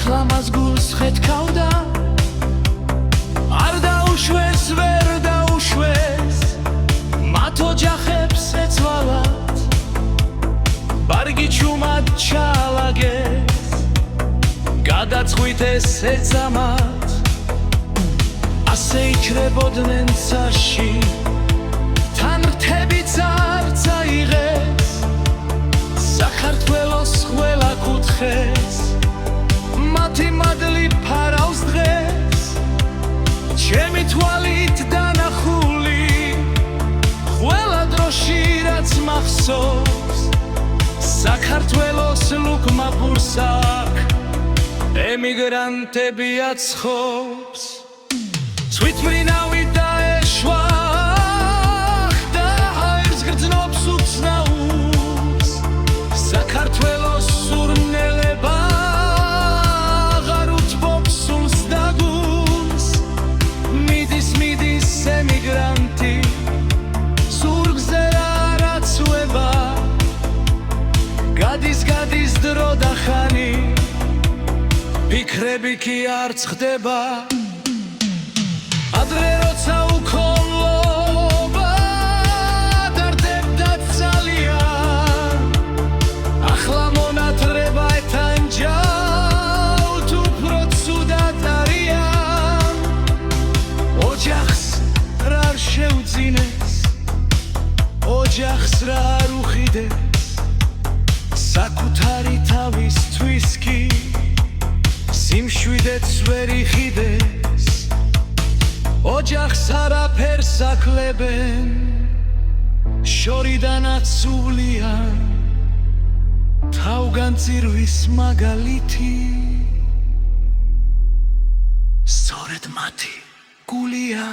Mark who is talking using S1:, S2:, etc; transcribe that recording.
S1: ახლა მას გულს ხეთქავდა არ დაუშვეს ვერ დაუშვეს მათ ოჯახებს ეცვალათ ბარგი ჩუმად ჩალაგეს გადაწყვით ეს ეწამათ ასე იქრებოდნენ ცაში თან რთებიც არ წაიღეს საქართველოს ყველა კუთხეს მათი მადლი ფარავს დღეს ჩემი თვალით დანახული ყველა დროში რაც მახსოვს საქართველოს ლუკმა ფურს აქ ემიგრანტები აცხობს თვითმფრინავი დაეშვა და ჰაერს გრძნობს უცნაურს საქართველოს სურნელება აღარ უთბობს სულს და გულს მიდის ემიგრანტი ზურგზე არ აცვება გადის დრო და ხანი ფიქრები კი არ წხდება ადრე როცა უქონლობა დარდებდა ძალიან ახლა მონათრება ეთანჯავთ უფრო ცუდად არიან ოჯახს რა არ შეუძინეს ოჯახს რა არ უხიდეს საკუთარი თავისთვის კი სიმშვიდეც ვერ იხიდეს ოჯახს არაფერს აქლებენ შორიდან აცულიან თავგანწირვის მაგალითი სწორედ მათი გულია